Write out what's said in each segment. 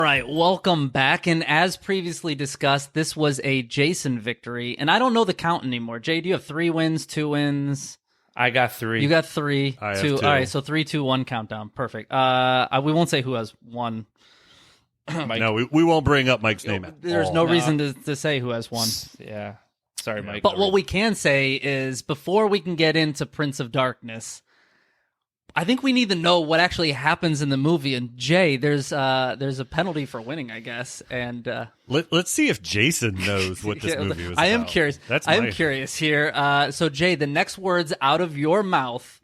All right, welcome back. And as previously discussed, this was a Jason victory. And I don't know the count anymore. Jay, do you have 3 wins, 2 wins? I got 3. You got 3. I have 2. 2. All right, so 3, 2, 1 countdown. Perfect. We won't say who has 1. Mike. No, we won't bring up Mike's name at There's all. no reason to say who has 1. Yeah. Sorry, Mike. But what we can say is, before we can get into Prince of Darkness, I think we need to know what actually happens in the movie. And Jay, there's a penalty for winning, I guess. And let's see if Jason knows what this movie was I am about. curious. I am curious here. So Jay, the next words out of your mouth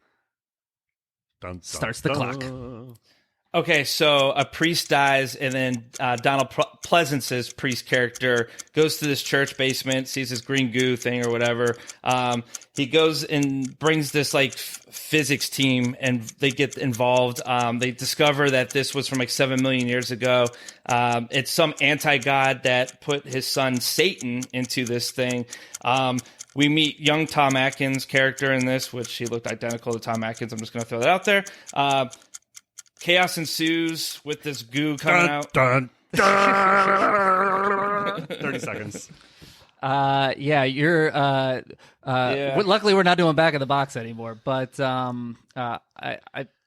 starts the clock. Okay, so a priest dies, and then Donald Pleasence's priest character goes to this church basement, sees this green goo thing or whatever. He goes and brings this like physics team, and they get involved. They discover that this was from like 7 million years ago. It's some anti-god that put his son Satan into this thing. We meet young Tom Atkins' character in this, which he looked identical to Tom Atkins. I'm just going to throw that out there. Chaos ensues with this goo coming out. 30 seconds. Yeah, you're. Luckily, we're not doing back of the box anymore. But I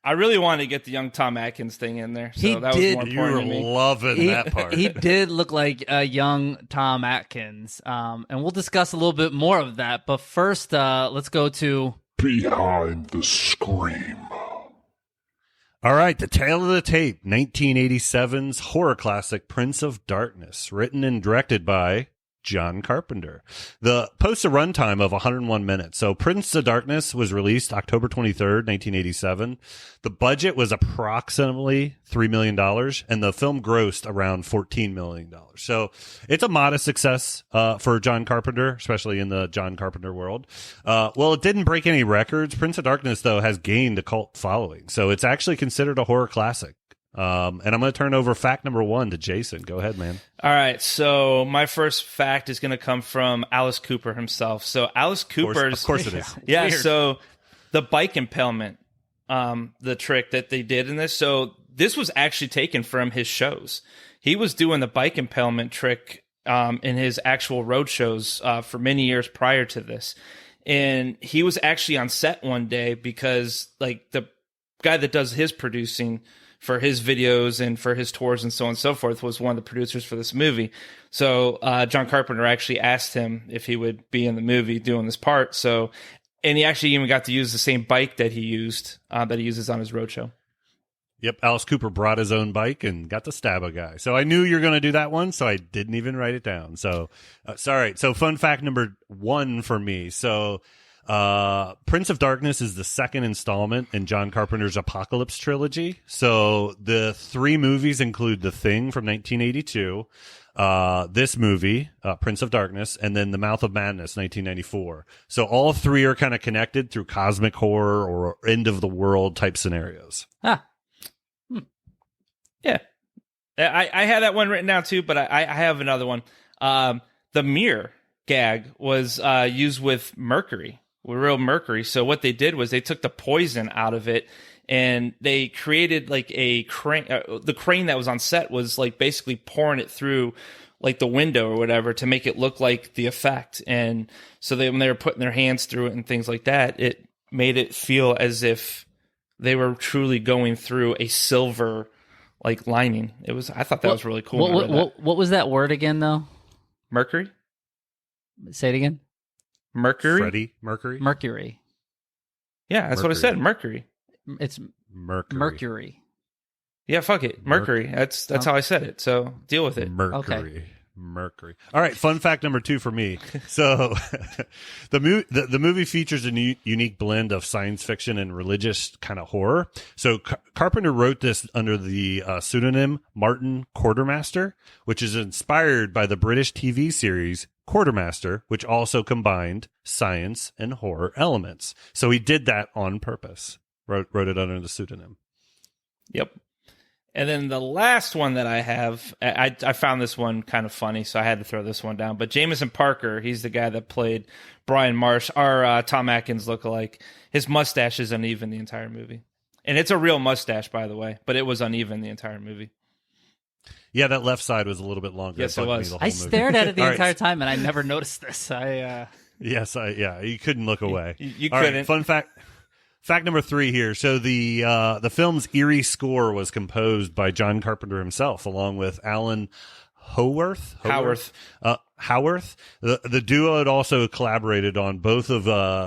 really wanted to get the young Tom Atkins thing in there. So that was more important You were to me. loving that part. He did look like a young Tom Atkins, and we'll discuss a little bit more of that. But first, let's go to Behind the Scream. All right, the tale of the tape, 1987's horror classic Prince of Darkness, written and directed by John Carpenter. The posts a runtime of 101 minutes. So Prince of Darkness was released October 23rd, 1987. The budget was approximately $3 million, and the film grossed around $14 million. So it's a modest success for John Carpenter, especially in the John Carpenter world. Well, it didn't break any records. Prince of Darkness, though, has gained a cult following. So it's actually considered a horror classic. And I'm going to turn over fact number 1 to Jason. Go ahead, man. All right, so my first fact is going to come from Alice Cooper himself. So Alice Cooper's... Of course it is. Yeah, so the bike impalement, the trick that they did in this, so this was actually taken from his shows. He was doing the bike impalement trick in his actual road shows for many years prior to this. And he was actually on set one day because like the guy that does his producing for his videos and for his tours and so on and so forth was one of the producers for this movie. So John Carpenter actually asked him if he would be in the movie doing this part. So, and he actually even got to use the same bike that he used, that he uses on his roadshow. Yep, Alice Cooper brought his own bike and got to stab a guy. So I knew you were going to do that one, so I didn't even write it down. So, sorry. So fun fact number 1 for me. So Prince of Darkness is the second installment in John Carpenter's Apocalypse trilogy. So the 3 movies include The Thing from 1982, this movie, Prince of Darkness, and then The Mouth of Madness, 1994. So all 3 are kind of connected through cosmic horror or end of the world type scenarios. Yeah. I had that one written down too, but I have another one. The mirror gag was used with mercury. With real mercury. So what they did was they took the poison out of it and they created like a crane. The crane that was on set was like basically pouring it through like the window or whatever to make it look like the effect. And so when they were putting their hands through it and things like that, it made it feel as if they were truly going through a silver like lining. I thought that was really cool. What was that word again, though? Mercury? Say it again. Mercury? Freddie Mercury? Mercury. Yeah, that's what I said. Mercury. It's Mercury. Mercury. Yeah, fuck it. Mercury. That's how I said it. So deal with it. Mercury. Okay. Mercury. All right, fun fact number 2 for me. So the movie features a unique blend of science fiction and religious kind of horror. So Carpenter wrote this under the pseudonym Martin Quartermaster, which is inspired by the British TV series Quartermaster, which also combined science and horror elements. So he did that on purpose. Wrote it under the pseudonym. Yep. And then the last one that I have, I found this one kind of funny, so I had to throw this one down. But Jameson Parker, he's the guy that played Brian Marsh, our Tom Atkins lookalike. His mustache is uneven the entire movie. And it's a real mustache, by the way, but it was uneven the entire movie. Yeah, that left side was a little bit longer. Yes, it bugged me was. the whole I movie. stared at it the All right. entire time, and I never noticed this. Yes, you couldn't look away. You All right, couldn't. fun fact. Fact number 3 here. So the film's eerie score was composed by John Carpenter himself, along with Alan Howarth. Howarth. The duo had also collaborated on both of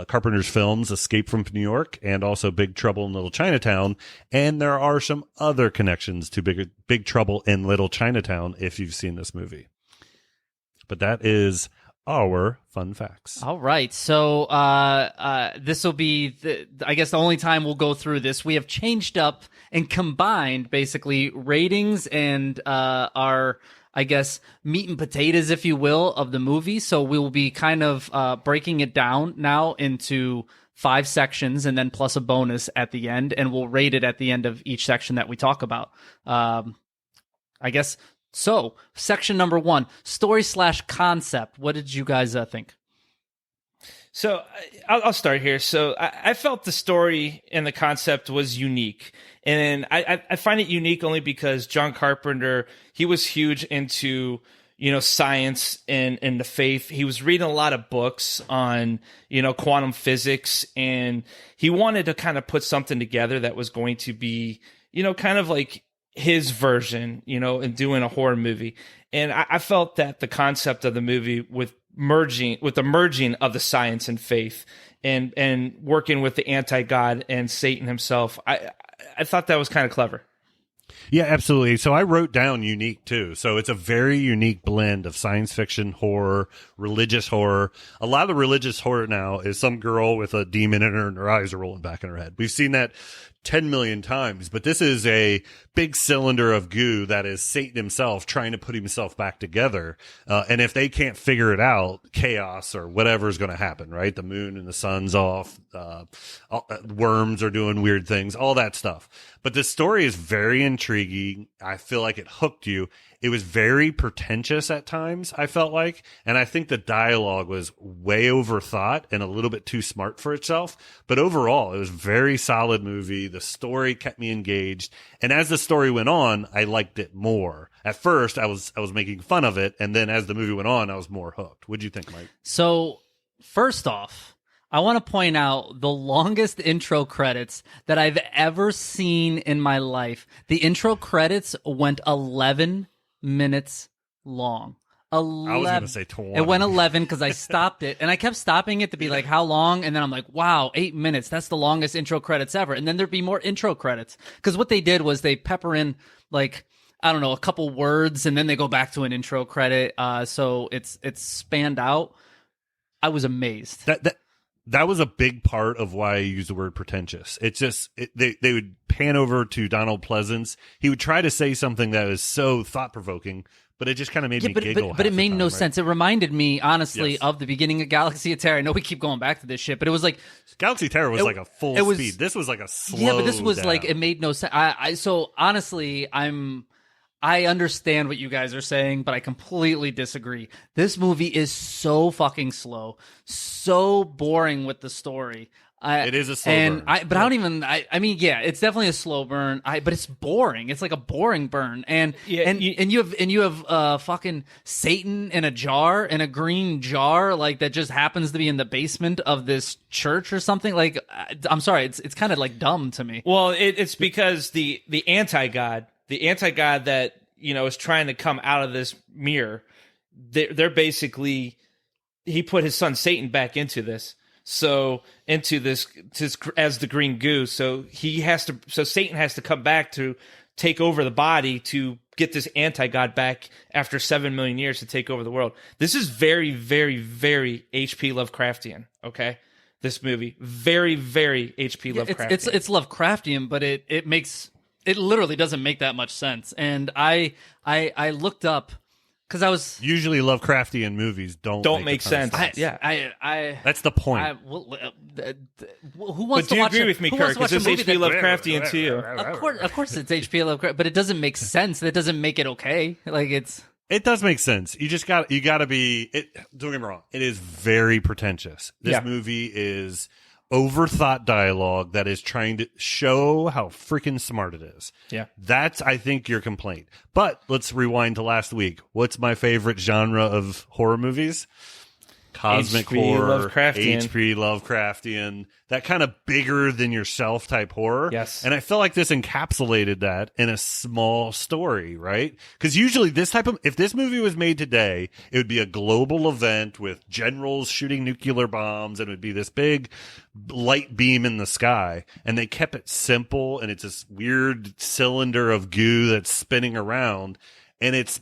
Carpenter's films, Escape from New York and also Big Trouble in Little Chinatown. And there are some other connections to Big Trouble in Little Chinatown if you've seen this movie. But that is our fun facts. All right. So this will be, I guess, the only time we'll go through this. We have changed up and combined basically ratings and our, I guess, meat and potatoes, if you will, of the movie. So we will be kind of breaking it down now into 5 sections and then plus a bonus at the end. And we'll rate it at the end of each section that we talk about. I guess. So, section number 1, story/concept. What did you guys think? So I'll start here. So I felt the story and the concept was unique. And I find it unique only because John Carpenter, he was huge into, science and the faith. He was reading a lot of books on, quantum physics. And he wanted to kind of put something together that was going to be, kind of like his version, and doing a horror movie. And I felt that the concept of the movie with the merging of the science and faith and working with the anti-God and Satan himself, I thought that was kind of clever. Yeah, absolutely. So I wrote down unique too. So it's a very unique blend of science fiction, horror, religious horror. A lot of the religious horror now is some girl with a demon in her and her eyes are rolling back in her head. We've seen that 10 million times, but this is a big cylinder of goo that is Satan himself trying to put himself back together. And if they can't figure it out, chaos or whatever is going to happen, right? The moon and the sun's off, worms are doing weird things, all that stuff. But the story is very intriguing. I feel like it hooked you. It was very pretentious at times, I felt like. And I think the dialogue was way overthought and a little bit too smart for itself. But overall, it was a very solid movie. The story kept me engaged. And as the story went on, I liked it more. At first, I was making fun of it. And then as the movie went on, I was more hooked. What'd you think, Mike? So, first off, I want to point out the longest intro credits that I've ever seen in my life. The intro credits went 11 minutes long. 11. I was going to say 20. It went 11 because I stopped it, and I kept stopping it to be like, how long? And then I'm like, wow, 8 minutes. That's the longest intro credits ever. And then there'd be more intro credits because what they did was they pepper in like, I don't know, a couple words, and then they go back to an intro credit. So it's spanned out. I was amazed. That was a big part of why I use the word pretentious. It's just, they would pan over to Donald Pleasence. He would try to say something that was so thought-provoking, but it just kind of made me giggle. But it made no right? sense. It reminded me, honestly, Yes. of the beginning of Galaxy of Terror. I know we keep going back to this shit, but it was like... Galaxy Terror was like a full it was- speed. This was like a slow Yeah, but this was down. like, it made no sense. So honestly, I understand what you guys are saying, but I completely disagree. This movie is so fucking slow, so boring with the story. It is a slow burn. I mean, yeah, it's definitely a slow burn. But it's boring. It's like a boring burn. And Yeah, you have fucking Satan in a jar, in a green jar, like that just happens to be in the basement of this church or something. Like, I'm sorry, it's kind of like dumb to me. Well, it's because the anti-God that, is trying to come out of this mirror, they're basically, he put his son Satan back into this. So into this as the green goo. So Satan has to come back to take over the body to get this anti-God back after 7 million years to take over the world. This is very, very, very H.P. Lovecraftian. Okay. This movie, very, very H.P. Lovecraftian. It's Lovecraftian, but it literally doesn't make that much sense. And I looked up because I was Usually Lovecraftian movies don't make a ton sense. of Yeah. That's the point. who But wants do to you watch agree with me, who wants Kirk? to watch Is a this movie H.P. that- Lovecraftian to you? Of course, it's H.P. Lovecraft, but it doesn't make sense. That doesn't make it okay. Like It does make sense. You just got to be. Don't get me wrong. It is very pretentious. This Yeah. movie is overthought dialogue that is trying to show how freaking smart it is. Yeah. That's, I think, your complaint. But let's rewind to last week. What's my favorite genre of horror movies? Cosmic H.P. horror, Lovecraftian. H.P. Lovecraftian, that kind of bigger than yourself type horror. Yes. And I feel like this encapsulated that in a small story, right? Because usually if this movie was made today, it would be a global event with generals shooting nuclear bombs, and it would be this big light beam in the sky. And they kept it simple, and it's this weird cylinder of goo that's spinning around, and it's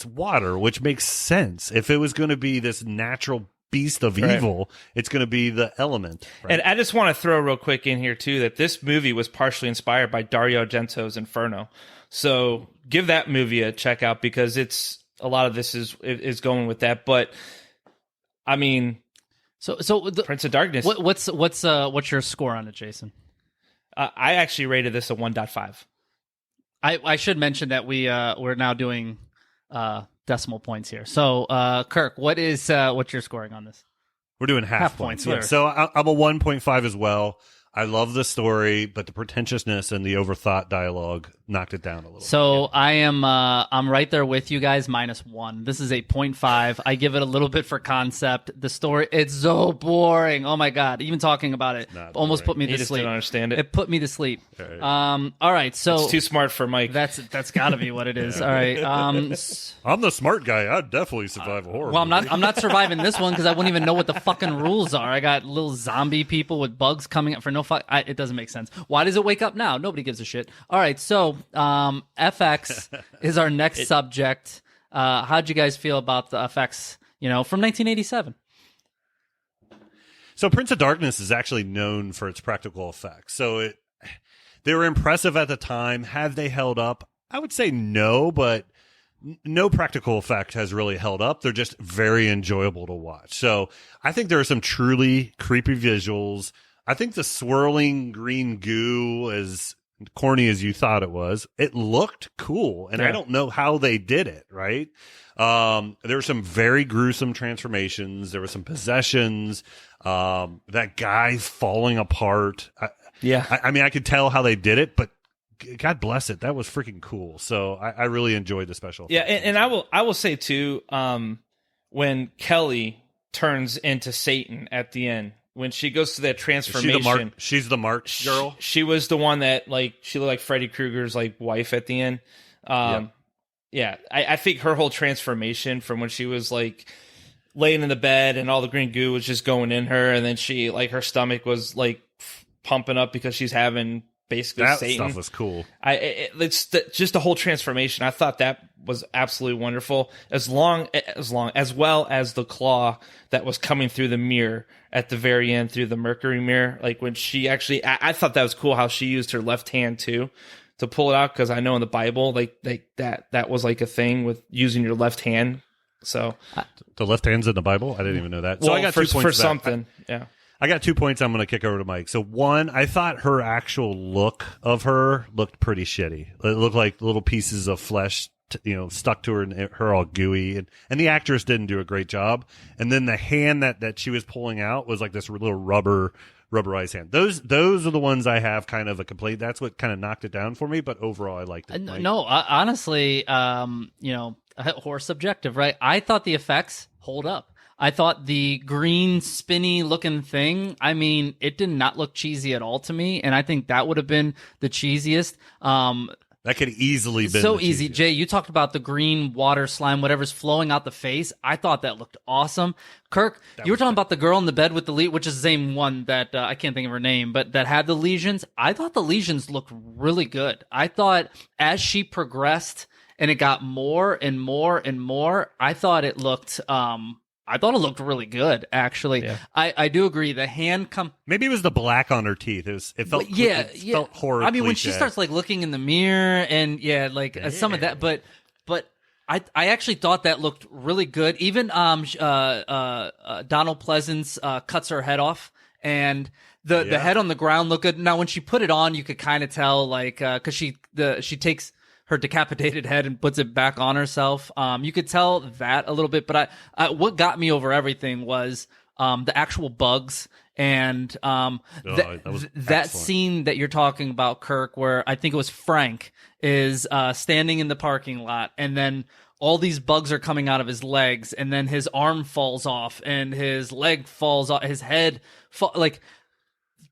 water, which makes sense. If it was going to be this natural beast of evil, it's going to be the element. Right? And I just want to throw real quick in here, too, that this movie was partially inspired by Dario Argento's Inferno. So give that movie a check out, because a lot of this is going with that. But, I mean, So Prince of Darkness. What's your score on it, Jason? I actually rated this a 1.5. I should mention that we're now doing decimal points here. So, Kirk, what's your scoring on this? We're doing half points, points. Yeah. whatever. So I'm a 1.5 as well. I love the story, but the pretentiousness and the overthought dialogue knocked it down a little. So I'm right there with you guys, -1. This is a 0.5. I give it a little bit for concept. The story, it's so boring. Oh my God. Even talking about it almost put me He to just sleep. didn't understand it. It put me to sleep. Right. All right. So It's too smart for Mike. that's gotta be what it is. All right. I'm the smart guy. I'd definitely survive a horror Well, movie. I'm not surviving this one because I wouldn't even know what the fucking rules are. I got little zombie people with bugs coming up for no fuck. It doesn't make sense. Why does it wake up now? Nobody gives a shit. All right, so FX is our next subject. How'd you guys feel about the FX? From 1987. So Prince of Darkness is actually known for its practical effects. So they were impressive at the time. Have they held up? I would say no, but no practical effect has really held up. They're just very enjoyable to watch. So I think there are some truly creepy visuals. I think the swirling green goo, as corny as you thought it was, it looked cool. And I don't know how they did it, right? There were some very gruesome transformations. There were some possessions. That guy falling apart. I mean, I could tell how they did it, but God bless it. That was freaking cool. So I really enjoyed the special effects. Yeah, and I will say too, when Kelly turns into Satan at the end, when she goes through that transformation, she's the Mark girl. She was the one that she looked like Freddy Krueger's wife at the end. Yeah, I think her whole transformation from when she was laying in the bed and all the green goo was just going in her, and then she her stomach was pumping up because she's having basically that Satan. stuff was cool. It's just the whole transformation. I thought that was absolutely wonderful. As well as the claw that was coming through the mirror at the very end, through the mercury mirror. When she actually, I thought that was cool how she used her left hand too to pull it out, because I know in the Bible that was a thing with using your left hand. So The left hand's in the Bible. I didn't even know that. So well, I got for 2 points for for that. something. Yeah. I got 2 points. I'm going to kick over to Mike. So one, I thought her actual look of her looked pretty shitty. It looked like little pieces of flesh, stuck to her and her all gooey. And the actress didn't do a great job. And then the hand that she was pulling out was like this little rubberized hand. Those are the ones I have kind of a complaint. That's what kind of knocked it down for me. But overall, I liked it. Mike? No, honestly, horror subjective, right? I thought the effects hold up. I thought the green spinny looking thing, I mean, it did not look cheesy at all to me, and I think that would have been the cheesiest. That could easily been so the easy. cheesiest. Jay, you talked about the green water slime, whatever's flowing out the face. I thought that looked awesome. Kirk, you were talking about the girl in the bed with the which is the same one that I can't think of her name, but that had the lesions. I thought the lesions looked really good. I thought as she progressed and it got more and more and more, I thought it looked really good, actually. Yeah. I do agree. The hand Maybe it was the black on her teeth. It felt horribly I mean, when she cliche. starts looking in the mirror and some of that, but I actually thought that looked really good. Even Donald Pleasence cuts her head off, and the head on the ground looked good. Now when she put it on, you could kind of tell because she takes her decapitated head and puts it back on herself. You could tell that a little bit, but what got me over everything was the actual bugs. And that was that excellent. scene that you're talking about, Kirk, where I think it was Frank is standing in the parking lot, and then all these bugs are coming out of his legs, and then his arm falls off, and his leg falls off, his head like.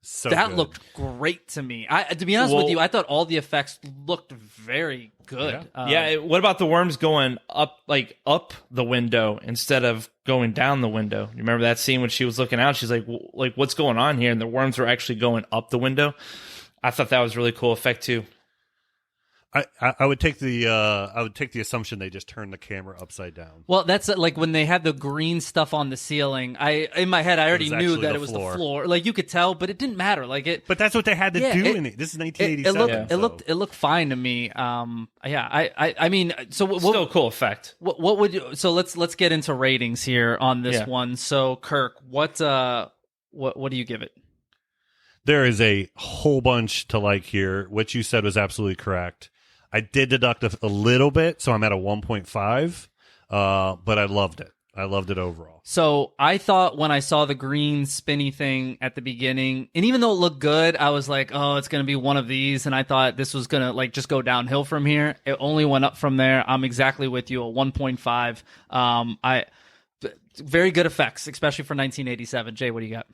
So that good. looked great to me. To be honest with you, I thought all the effects looked very good. What about the worms going up the window instead of going down the window? You remember that scene when she was looking out? She's like, what's going on here? And the worms were actually going up the window. I thought that was a really cool effect too. I would take the assumption they just turned the camera upside down. Well, that's like when they had the green stuff on the ceiling. In my head I already knew that it was the floor. Like you could tell, but it didn't matter. Like it. But that's what they had to do in it. This is 1987. It looked fine to me. I mean, so still a cool effect. What would you? So let's get into ratings here on this one. So Kirk, what do you give it? There is a whole bunch to like here. What you said was absolutely correct. I did deduct a little bit, so I'm at a 1.5, but I loved it. I loved it overall. So I thought when I saw the green spinny thing at the beginning, and even though it looked good, I was like, oh, it's going to be one of these, and I thought this was going to like just go downhill from here. It only went up from there. I'm exactly with you, a 1.5. Very good effects, especially for 1987. Jay, what do you got?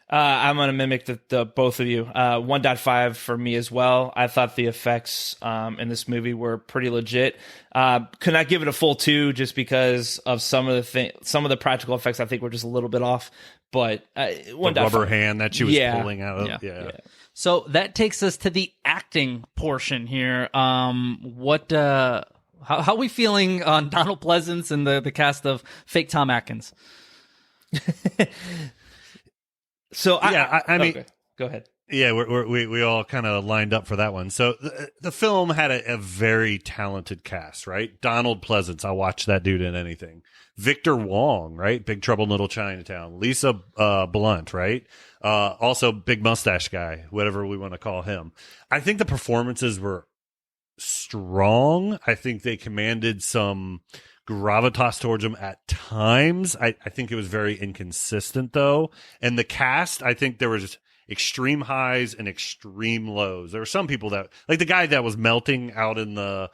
I'm going to mimic the both of you. 1.5 for me as well. I thought the effects in this movie were pretty legit. Could not give it a full 2 just because of some of the practical effects I think were just a little bit off. But 1.5. The rubber hand that she was pulling out of. Yeah. So that takes us to the acting portion here. How are we feeling on Donald Pleasence and the cast of Fake Tom Atkins? So I mean, okay. Go ahead. Yeah, we all kind of lined up for that one. So the film had a very talented cast, right? Donald Pleasence, I'll watch that dude in anything. Victor Wong, right? Big Trouble in Little Chinatown. Lisa Blount, right? Also big mustache guy, whatever we want to call him. I think the performances were strong. I think they commanded some gravitas towards him at times. I think it was very inconsistent though. And the cast, I think there was just extreme highs and extreme lows. There were some people that, like the guy that was melting out in the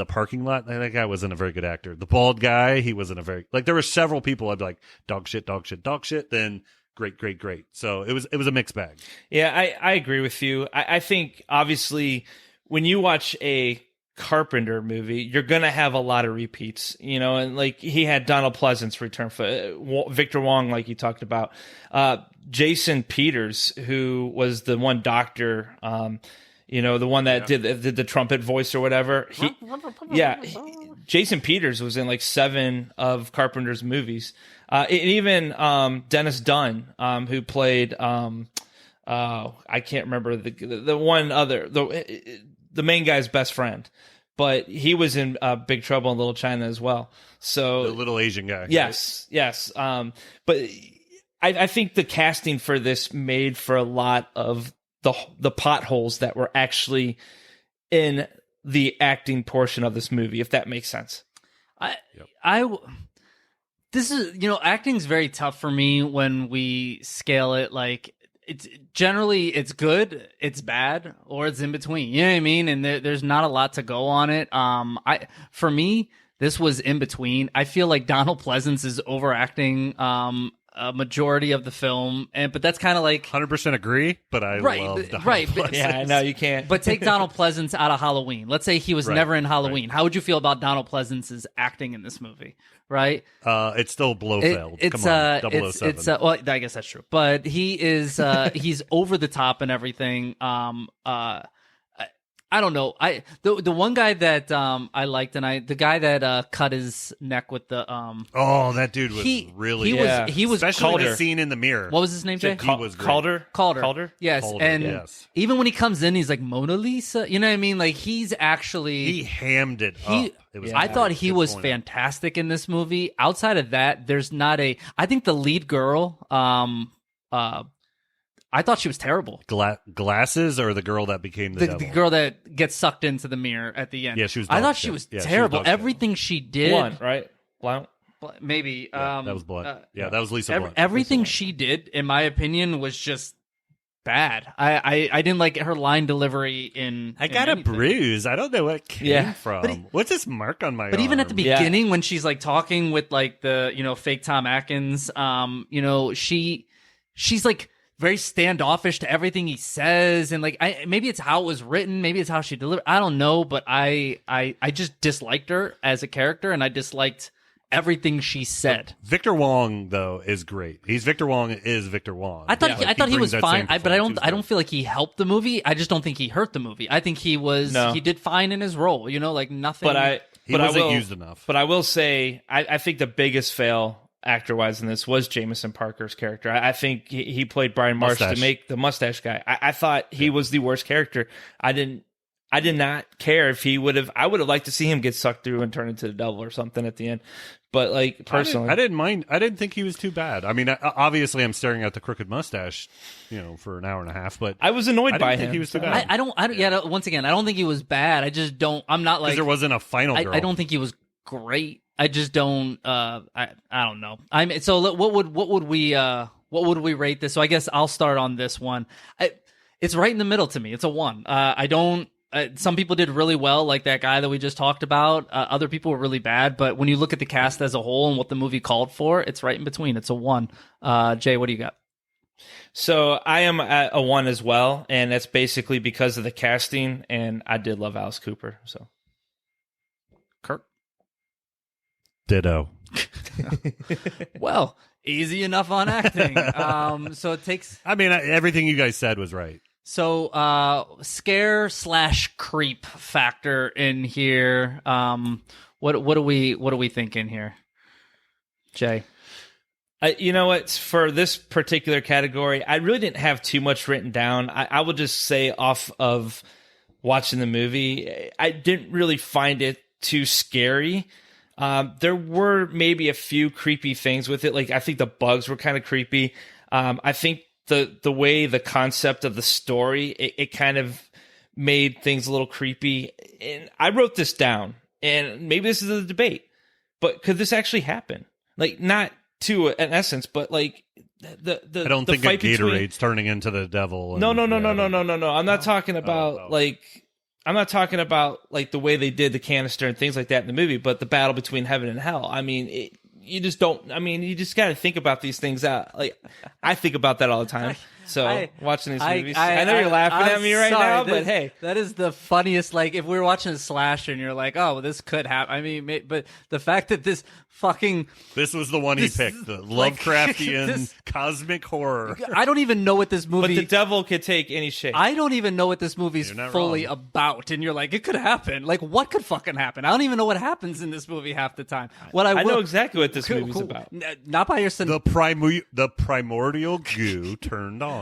parking lot, that guy wasn't a very good actor. The bald guy, he wasn't a very, like there were several people I'd be like dog shit, then great. So it was a mixed bag. Yeah, I agree with you. I think obviously when you watch a Carpenter movie, you're gonna have a lot of repeats, and like he had Donald Pleasence return for Victor Wong, like you talked about, Jason Peters, who was the one doctor, the one that did the trumpet voice or whatever. Jason Peters was in like 7 of Carpenter's movies. And even Dennis Dunn, who played I can't remember the one other the main guy's best friend, but he was in Big Trouble in Little China as well. So the little Asian guy. Yes. But I think the casting for this made for a lot of the potholes that were actually in the acting portion of this movie, if that makes sense. This is, acting's very tough for me when we scale it. Like, it's generally it's good, it's bad, or it's in between. You know what I mean? And there's not a lot to go on it. For me, this was in between. I feel like Donald Pleasence is overacting a majority of the film, but that's kind of like 100% agree. But I love Donald Pleasence. Yeah, no, you can't. But take Donald Pleasence out of Halloween. Let's say he was never in Halloween. How would you feel about Donald Pleasence's acting in this movie? Right? It's still Blofeld. Come on, 007. Well, I guess that's true. But he is he's over the top and everything. I don't know. The one guy that I liked, and the guy that cut his neck with the that dude was he was especially the scene in the mirror. What was his name, Jay? He was great. Calder. Yes, Calder, even when he comes in, he's like Mona Lisa. You know what I mean? Like he hammed it up. I thought he was fantastic in this movie. Outside of that, there's not a. I think the lead girl, I thought she was terrible. Glasses, or the girl that became the devil? The girl that gets sucked into the mirror at the end. Yeah, she was. I thought she was terrible. Everything she did. Blount, right? Blount. maybe. Yeah, that was Blount. That was Lisa Blount. Everything she did, in my opinion, was just bad. I didn't like her line delivery I got a bruise. I don't know what it came from. What's this mark on my arm? But even at the beginning, when she's like talking with like the fake Tom Atkins, she's like very standoffish to everything he says, and like maybe it's how it was written, maybe it's how she delivered. I don't know, but I just disliked her as a character, and I disliked everything she said. Victor Wong though is great. Victor Wong. I thought he was fine, but I don't feel like he helped the movie. I just don't think he hurt the movie. I think he did fine in his role. Like nothing. He wasn't used enough. But I will say, I think the biggest fail actor-wise in this was Jameson Parker's character. I think he played Brian Marsh to make the mustache guy. I thought he was the worst character. I did not care if he would have. I would have liked to see him get sucked through and turn into the devil or something at the end. But like personally, I didn't mind. I didn't think he was too bad. I mean, obviously, I'm staring at the crooked mustache, for an hour and a half. But I was annoyed by him. Think he was too bad. I don't. Yeah. Once again, I don't think he was bad. I just don't. I'm not like there wasn't a final girl. I don't think he was great. I just don't. I don't know. So what would we rate this? So I guess I'll start on this one. It's right in the middle to me. It's a 1. I don't. Some people did really well, like that guy that we just talked about. Other people were really bad. But when you look at the cast as a whole and what the movie called for, it's right in between. It's a 1. Jay, what do you got? So I am at a 1 as well, and that's basically because of the casting. And I did love Alice Cooper. So, Kirk. Ditto. Well, easy enough on acting. So it takes. I mean, everything you guys said was right. So, scare/creep factor in here. What are we thinking here, Jay? You know what? For this particular category, I really didn't have too much written down. I will just say off of watching the movie, I didn't really find it too scary. There were maybe a few creepy things with it. Like I think the bugs were kind of creepy. I think the way the concept of the story, it kind of made things a little creepy. And I wrote this down, and maybe this is a debate, but could this actually happen? Like not to an essence, but like the I don't think a Gatorade's turning into the devil. No. I'm not talking about I'm not talking about like the way they did the canister and things like that in the movie, but the battle between heaven and hell. I mean, you just got to think about these things out. Like, I think about that all the time. So, watching these movies. I know you're laughing at me right now, but hey. That is the funniest, like, if we were watching a slasher and you're like, oh, well, this could happen. I mean, but the fact that this fucking... This was the one he picked, the Lovecraftian cosmic horror. I don't even know what this movie... But the devil could take any shape. I don't even know what this movie's fully about. And you're like, it could happen. Like, what could fucking happen? I don't even know what happens in this movie half the time. I know exactly what this movie's about. Not by your... The primordial goo turned on.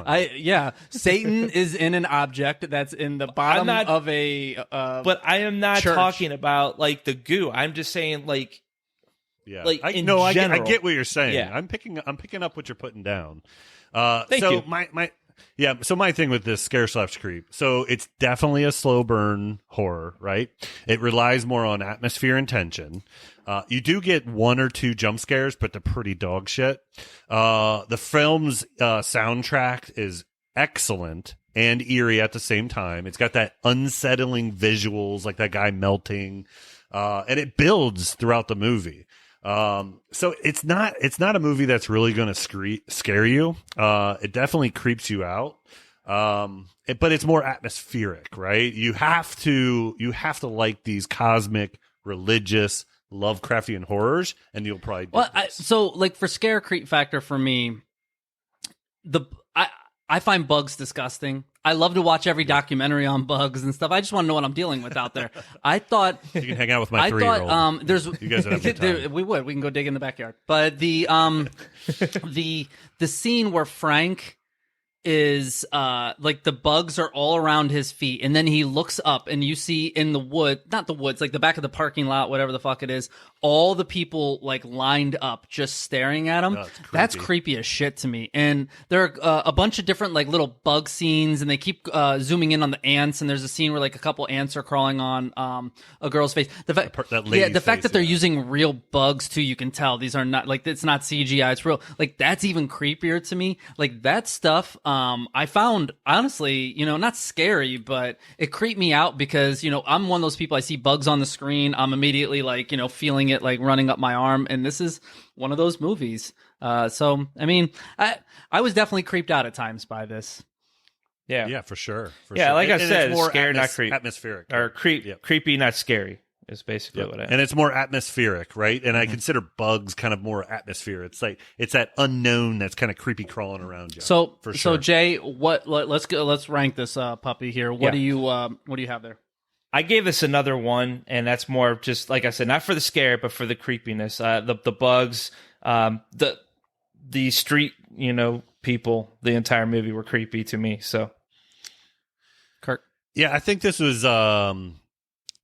Satan is in an object that's in the bottom of a but I am not church. talking about like the goo. I'm just saying like I get what you're saying. Yeah. I'm picking up what you're putting down. Thank you. So my thing with this scare/creep. So it's definitely a slow burn horror, right? It relies more on atmosphere and tension. You do get 1 or 2 jump scares, but they're pretty dog shit. The film's soundtrack is excellent and eerie at the same time. It's got that unsettling visuals, like that guy melting, and it builds throughout the movie. So it's not a movie that's really going to scare you. It definitely creeps you out. But it's more atmospheric, right? You have to like these cosmic, religious, Lovecraftian horrors, and you'll probably so like for scare creep factor for me, I find bugs disgusting. I love to watch every documentary on bugs and stuff. I just want to know what I'm dealing with out there. I thought you can hang out with my 3-year-old. There's you guys would have a good time. We can go dig in the backyard. But the scene where Frank is like the bugs are all around his feet, and then he looks up and you see in the wood, not the woods, like the back of the parking lot, whatever the fuck it is, all the people like lined up just staring at him. That's creepy as shit to me. And there are a bunch of different like little bug scenes, and they keep zooming in on the ants, and there's a scene where like a couple ants are crawling on a girl's face. The fact that they're using real bugs too, you can tell these are not like, it's not CGI, it's real. Like that's even creepier to me. Like that stuff I found honestly, not scary, but it creeped me out because, I'm one of those people, I see bugs on the screen, I'm immediately like, feeling it like running up my arm, and this is one of those movies. So, I mean, I was definitely creeped out at times by this. Yeah, for sure. Like I said, it's more scared, not creepy. Atmospheric. Or creepy, not scary. Is basically what I. And it's more atmospheric, right? And I consider bugs kind of more atmosphere. It's like it's that unknown that's kind of creepy crawling around you. So, for sure. So Jay, let's rank this puppy here. What do you have there? I gave this another 1, and that's more just like I said, not for the scare, but for the creepiness. The bugs, the street, people, the entire movie were creepy to me. So, Kirk. Yeah, I think this was.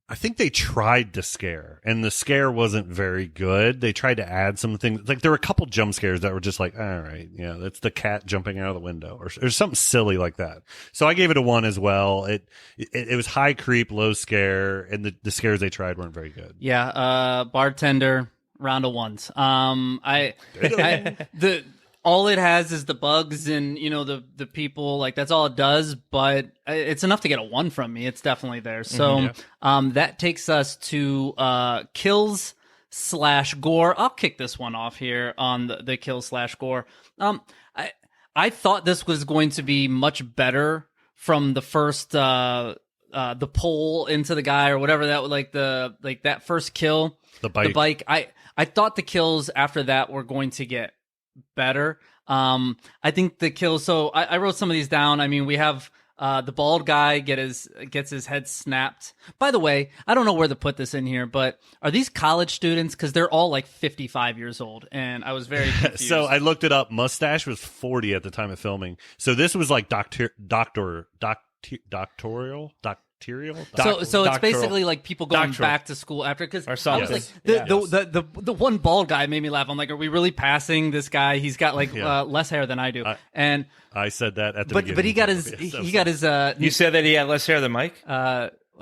I think they tried to scare, and the scare wasn't very good. They tried to add some things. Like there were a couple jump scares that were just like, all right, yeah, that's the cat jumping out of the window, or something silly like that. So I gave it a 1 as well. It was high creep, low scare, and the scares they tried weren't very good. Yeah, bartender, round of 1s. All it has is the bugs and, the people, like that's all it does, but it's enough to get a 1 from me. It's definitely there. So, that takes us to, kills/gore. I'll kick this one off here on the kills/gore. I thought this was going to be much better from the first, the pole into the guy or whatever that that first kill. The bike. I thought the kills after that were going to get better. I think the kills, so I wrote some of these down. I mean, we have the bald guy gets his head snapped. By the way, I don't know where to put this in here, but are these college students? Because they're all like 55 years old, and I was very confused. So I looked it up. Mustache was 40 at the time of filming. So this was like doctoral. So it's basically like people going back to school after, because I was like the one bald guy made me laugh. I'm like, are we really passing this guy? He's got like less hair than I do, and I said that at the beginning. But he got his You said that he had less hair than Mike.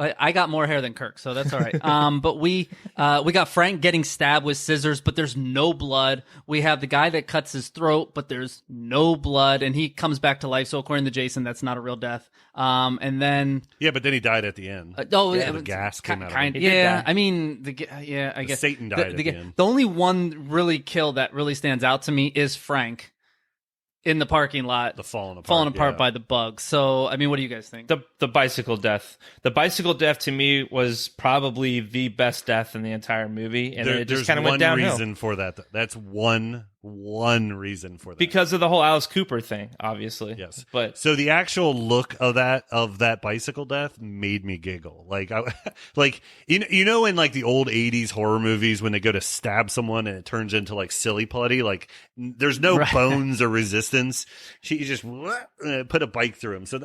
I got more hair than Kirk, so that's all right. But we got Frank getting stabbed with scissors, but there's no blood. We have the guy that cuts his throat, but there's no blood, and he comes back to life. So according to Jason, that's not a real death. And then but then he died at the end. The gas came out of him. Yeah, I mean, I guess Satan died at the end. The only one really kill that really stands out to me is Frank. In the parking lot, falling apart by the bugs. So, I mean, what do you guys think? The bicycle death. The bicycle death to me was probably the best death in the entire movie, and it just kind of went downhill. There's one reason for that. That's one reason for that. Because of the whole Alice Cooper thing, obviously. Yes, but so the actual look of that bicycle death made me giggle. Like, in like the old '80s horror movies when they go to stab someone and it turns into like silly putty. Like, there's no bones or resistance. She just put a bike through him. So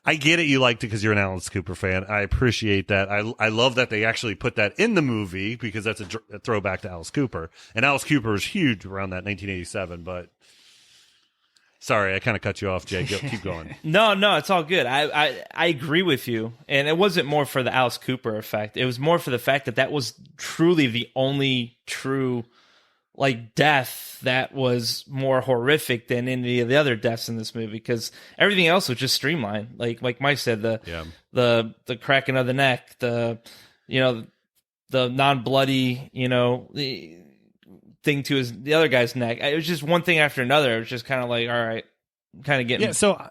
I get it. You liked it because you're an Alice Cooper fan. I appreciate that. I love that they actually put that in the movie because that's a throwback to Alice Cooper. And Alice Cooper was huge around that 1987. But sorry, I kind of cut you off, Jay. Keep going. No, it's all good. I agree with you. And it wasn't more for the Alice Cooper effect. It was more for the fact that was truly the only true like death that was more horrific than any of the other deaths in this movie, because everything else was just streamlined. Like Mike said, the cracking of the neck, the non-bloody, the thing to the other guy's neck. It was just one thing after another. It was just kind of like, all right, kind of getting. Yeah.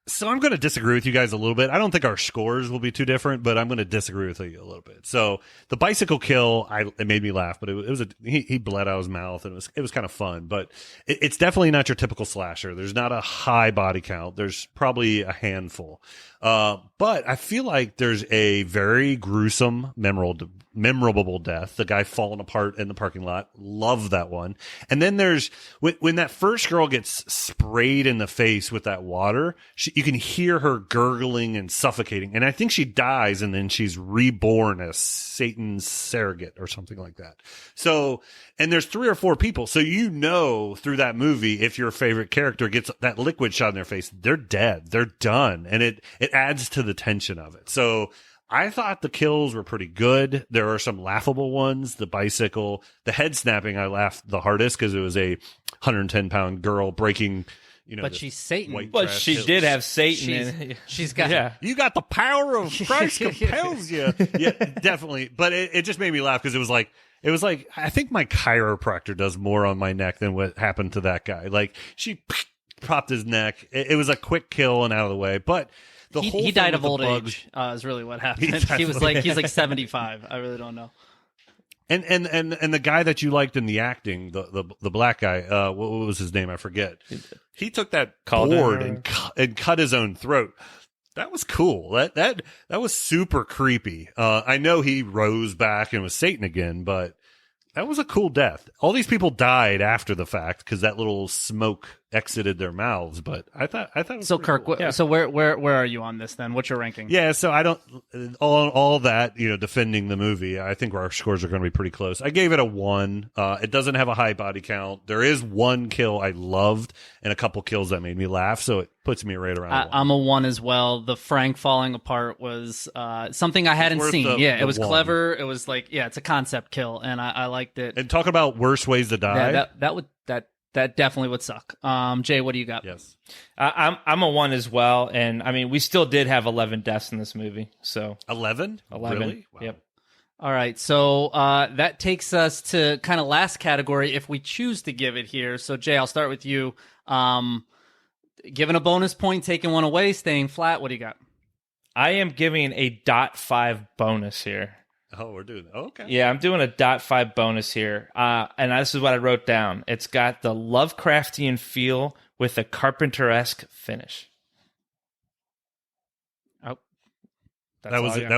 So I'm going to disagree with you guys a little bit. I don't think our scores will be too different, but I'm going to disagree with you a little bit. So the bicycle kill, it made me laugh, but it was he bled out of his mouth, and it was kind of fun. But it's definitely not your typical slasher. There's not a high body count. There's probably a handful. But I feel like there's a very gruesome, memorable death. The guy falling apart in the parking lot. Love that one. And then there's when that first girl gets sprayed in the face with that water, you can hear her gurgling and suffocating. And I think she dies, and then she's reborn as Satan's surrogate or something like that. So, and there's 3 or 4 people. So through that movie, if your favorite character gets that liquid shot in their face, they're dead. They're done. And it adds to the tension of it. So I thought the kills were pretty good. There are some laughable ones. The bicycle, the head snapping, I laughed the hardest because it was a 110-pound girl breaking, but she's Satan. But she did have Satan. She's got. You got the power of Christ compels you. Yeah, definitely. But it just made me laugh because it was like I think my chiropractor does more on my neck than what happened to that guy. Like she popped his neck. It was a quick kill and out of the way, but. He died of old age. Is really what happened. He's like 75. I really don't know. And the guy that you liked in the acting, the black guy, what was his name? I forget. He took that board and cut his own throat. That was cool. That was super creepy. I know he rose back and was Satan again, but that was a cool death. All these people died after the fact because that little smoke exited their mouths. But I thought it was so. Kirk, cool. So where are you on this then? What's your ranking? Yeah, so I don't all that defending the movie. I think our scores are going to be pretty close. I gave it a 1. It doesn't have a high body count. There is one kill I loved and a couple kills that made me laugh. So it puts me right around. 1. I'm a 1 as well. The Frank falling apart was something I hadn't seen. It was 1. Clever. It was like it's a concept kill, and I liked it. And talk about worst ways to die. Yeah, that definitely would suck. Jay, what do you got? Yes, I'm a 1 as well, and I mean we still did have 11 deaths in this movie. So 11, really? Wow. Yep. All right, so that takes us to kind of last category if we choose to give it here. So Jay, I'll start with you. Giving a bonus point, taking one away, staying flat. What do you got? I am giving a .5 bonus here. Oh, we're doing that. Oh, okay. Yeah, I'm doing a .5 bonus here. And this is what I wrote down. It's got the Lovecraftian feel with a Carpenter-esque finish. Oh, that was it.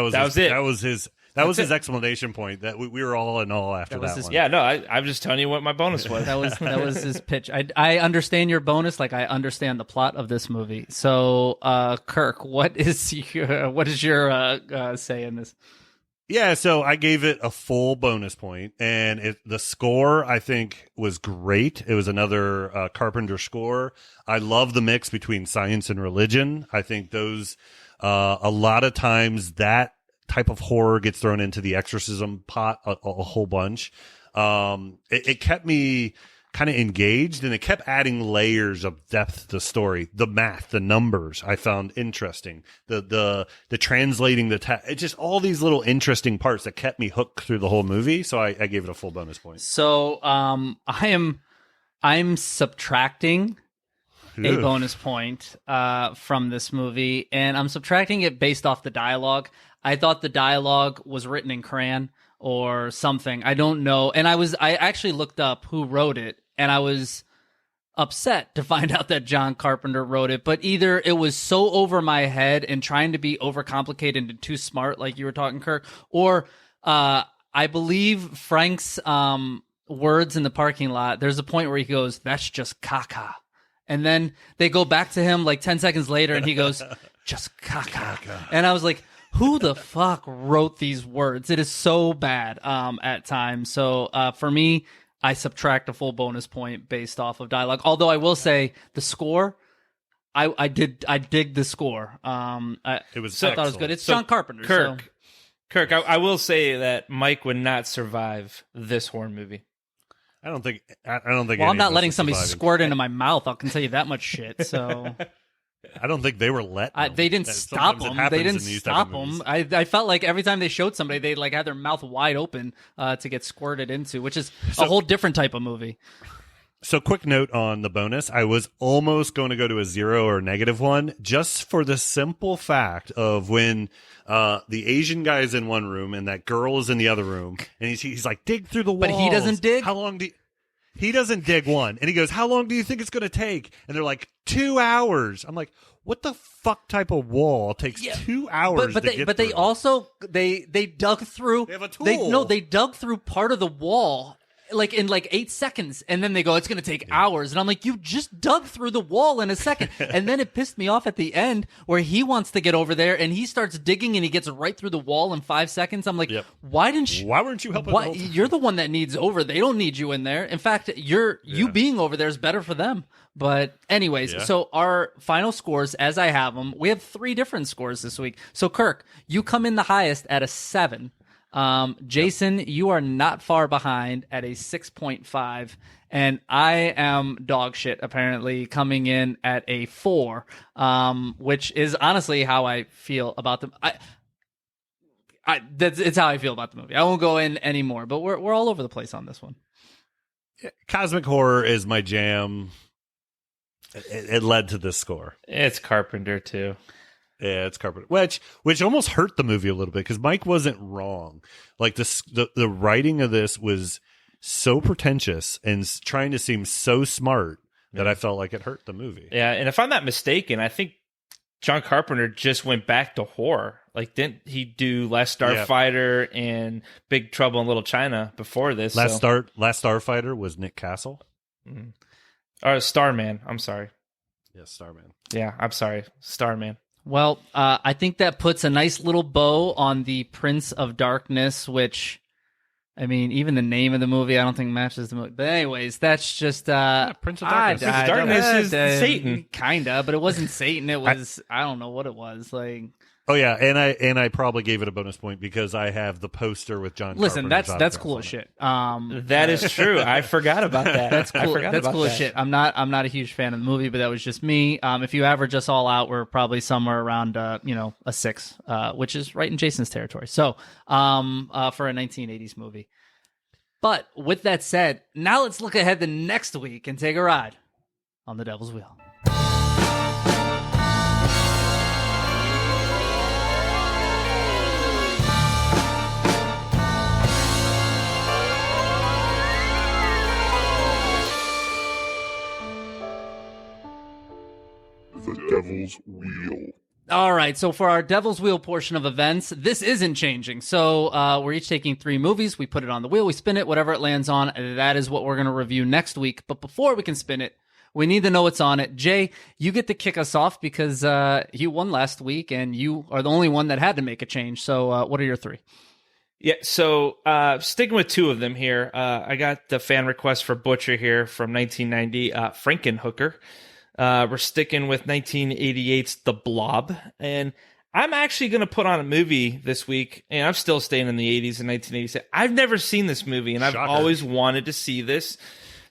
That was his explanation point. That we were all in all after that one. Yeah, no, I'm just telling you what my bonus was. that was his pitch. I understand your bonus, like I understand the plot of this movie. So, Kirk, what is your say in this? Yeah, so I gave it a full bonus point, and the score I think was great. It was another Carpenter score. I love the mix between science and religion. I think those a lot of times that type of horror gets thrown into the exorcism pot a whole bunch. It kept me kind of engaged, and it kept adding layers of depth to the story. The math, the numbers, I found interesting. The translating it's just all these little interesting parts that kept me hooked through the whole movie. So I gave it a full bonus point. So I'm subtracting a bonus point from this movie, and I'm subtracting it based off the dialogue. I thought the dialogue was written in crayon or something. I don't know. And I actually looked up who wrote it, and I was upset to find out that John Carpenter wrote it. But either it was so over my head and trying to be overcomplicated and too smart, like you were talking, Kirk, or I believe Frank's words in the parking lot. There's a point where he goes, "That's just caca." And then they go back to him like 10 seconds later, and he goes, "Just caca." And I was like, who the fuck wrote these words? It is so bad at times. So for me, I subtract a full bonus point based off of dialogue. Although I will say the score, I dig the score. I thought it was good. It's John Carpenter. Kirk, I will say that Mike would not survive this horror movie. I don't think. Well, I'm not letting somebody squirt into my mouth. I can tell you that much shit. So. I don't think they were let. They didn't stop them. They didn't stop them. I felt like every time they showed somebody, they like had their mouth wide open to get squirted into, which is a whole different type of movie. So quick note on the bonus. I was almost going to go to a 0 or -1 just for the simple fact of when the Asian guy is in one room and that girl is in the other room, and he's like, dig through the walls. But he doesn't dig? How long he doesn't dig one. And he goes, how long do you think it's going to take? And they're like, 2 hours. I'm like, what the fuck type of wall takes 2 hours but to they get but through? they also they dug through. They have a tool. They dug through part of the wall like in like 8 seconds, and then they go, it's going to take hours. And I'm like, you just dug through the wall in a second. And then it pissed me off at the end where he wants to get over there and he starts digging and he gets right through the wall in 5 seconds. I'm like, why weren't you helping? You're the one that needs over. They don't need you in there. In fact, you being over there is better for them. But anyways, so our final scores as I have them, we have 3 different scores this week. So Kirk, you come in the highest at a 7. Jason, you are not far behind at a 6.5, and I am dog shit apparently coming in at a 4, which is honestly how I feel about them. It's how I feel about the movie. I won't go in anymore, but we're all over the place on this one. Cosmic horror is my jam. It led to this score. It's Carpenter too. Yeah, it's Carpenter, which almost hurt the movie a little bit because Mike wasn't wrong. Like the writing of this was so pretentious and trying to seem so smart that I felt like it hurt the movie. Yeah, and if I'm not mistaken, I think John Carpenter just went back to horror. Like, didn't he do Last Starfighter and Big Trouble in Little China before this? Last Starfighter was Nick Castle. Mm-hmm. Or Starman. I'm sorry. Yeah, Starman. Yeah, I'm sorry, Starman. Well, I think that puts a nice little bow on the Prince of Darkness, which, I mean, even the name of the movie I don't think matches the movie. But anyways, that's just... Prince of Darkness. Prince of Darkness is Satan. Kinda, but it wasn't Satan. It was, I don't know what it was. Like... Oh yeah, and I probably gave it a bonus point because I have the poster with John. Listen, Carpenter's that's cool as shit. That is true. I forgot about that. That's cool. That's cool as shit. I'm not a huge fan of the movie, but that was just me. If you average us all out, we're probably somewhere around a 6, which is right in Jason's territory. So, for a 1980s movie. But with that said, now let's look ahead to next week and take a ride on the Devil's Wheel. The Devil's Wheel. All right, so for our Devil's Wheel portion of events, this isn't changing. So we're each taking 3 movies. We put it on the wheel. We spin it. Whatever it lands on, that is what we're going to review next week. But before we can spin it, we need to know what's on it. Jay, you get to kick us off because you won last week, and you are the only one that had to make a change. So what are your 3? Yeah, so sticking with 2 of them here, I got the fan request for Butcher here from 1990, Frankenhooker. We're sticking with 1988's The Blob, and I'm actually going to put on a movie this week, and I'm still staying in the 80s and 1986. I've never seen this movie, and I've always wanted to see this,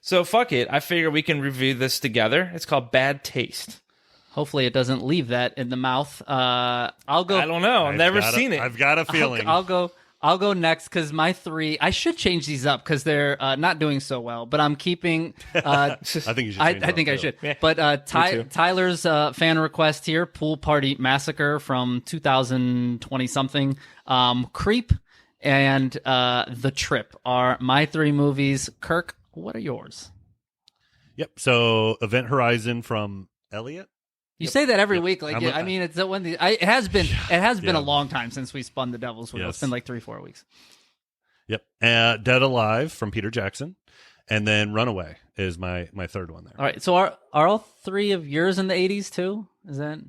so fuck it. I figure we can review this together. It's called Bad Taste. Hopefully it doesn't leave that in the mouth. I'll go. I don't know. I've never seen it. I've got a feeling. I'll go next because my 3. I should change these up because they're not doing so well. But I'm keeping. I think you should. I think I should. Yeah, but Tyler's fan request here: Pool Party Massacre from 2020 something. Creep and The Trip are my 3 movies. Kirk, what are yours? Yep. So Event Horizon from Elliot. You say that every week, like I mean, it's when it has been a long time since we spun the Devil's Wheel. It's been like 3-4 weeks. Yep. Dead Alive from Peter Jackson, and then Runaway is my 3rd one there. All right. So are all 3 of yours in the 80s too? Is that?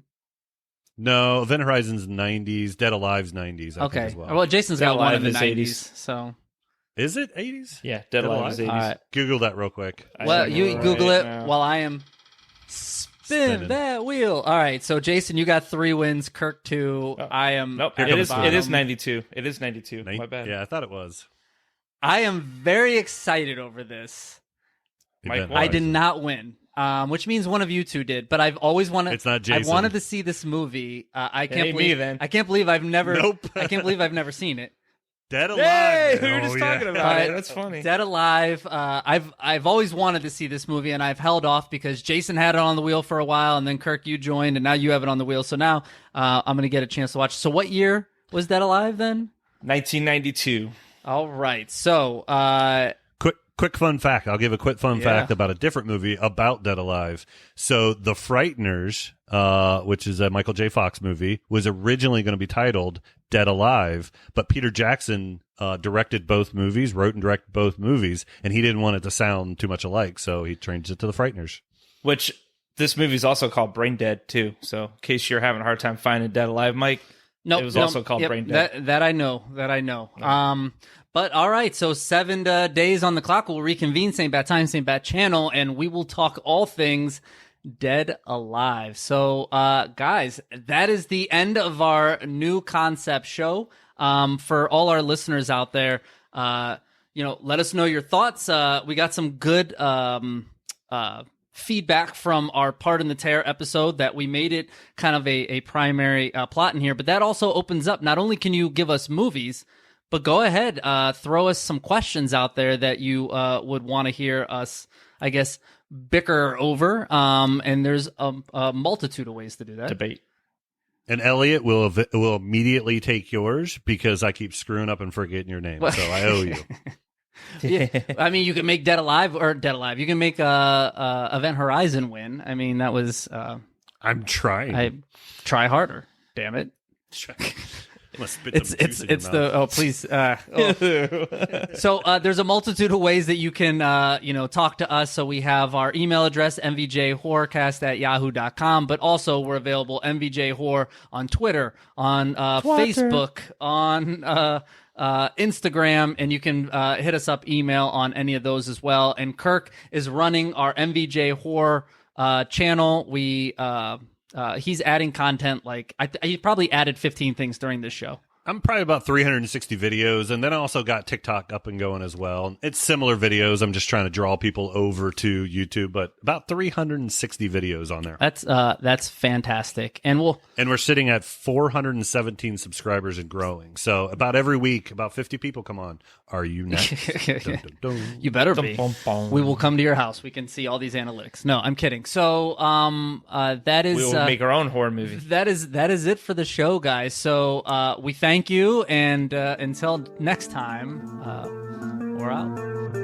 No, Event Horizon's 90s, Dead Alive's 90s. I think as well. Well, Jason's got one in the 90s. 80s. So is it 80s? Yeah, Dead Alive is 80s. Right. Google that real quick. Well, you Google it while I am. Spin that wheel. All right, so Jason, you got 3 wins. Kirk 2. I am. Nope. It is 92. It is 92. My bad. Yeah, I thought it was. I am very excited over this. I did not win, which means one of you 2 did. But I've always wanted. It's not Jason. I wanted to see this movie. I can't ain't believe. me, then. I can't believe I've never. Nope. I can't believe I've never seen it. Dead Alive. Hey, we were Oh, just yeah. talking about it. That's funny. Dead Alive. I've always wanted to see this movie, and I've held off because Jason had it on the wheel for a while, and then Kirk, you joined, and now you have it on the wheel. So now I'm going to get a chance to watch. So what year was Dead Alive then? 1992. All right. So Quick fun fact. I'll give a quick fun fact about a different movie about Dead Alive. So The Frighteners, which is a Michael J. Fox movie, was originally going to be titled Dead Alive, but Peter Jackson directed both movies, wrote and directed both movies, and he didn't want it to sound too much alike, so he changed it to The Frighteners. Which this movie's also called Brain Dead, too. So in case you're having a hard time finding Dead Alive, Mike, it was also called Brain Dead. That I know. Yeah. But all right, so 7 days on the clock. We'll reconvene, same bat time, same bat channel, and we will talk all things Dead Alive. So, guys, that is the end of our new concept show. For all our listeners out there, let us know your thoughts. We got some good feedback from our Part in the Tear episode that we made it kind of a primary plot in here, but that also opens up. Not only can you give us movies, but go ahead, throw us some questions out there that you would want to hear us, I guess, bicker over. And there's a multitude of ways to do that. Debate. And Elliot will immediately take yours because I keep screwing up and forgetting your name, so I owe you. Yeah, I mean, you can make Dead Alive. You can make Event Horizon win. I mean, that was. I'm trying. I try harder. Damn it. It's the oh please So there's a multitude of ways that you can talk to us. So we have our email address mvjhorrorcast@yahoo.com, but also we're available mvjhorror on Twitter, on Facebook, on Instagram, and you can hit us up email on any of those as well. And Kirk is running our MVJ Horror channel. He's adding content he probably added 15 things during this show. I'm probably about 360 videos, and then I also got TikTok up and going as well. It's similar videos. I'm just trying to draw people over to YouTube, but about 360 videos on there. That's fantastic, and we're sitting at 417 subscribers and growing. So about every week, about 50 people come on. Are you next? Dun, dun, dun. You better be. We will come to your house. We can see all these analytics. No, I'm kidding. So that is we will make our own horror movie. That is it for the show, guys. So we thank you, and until next time, we're out.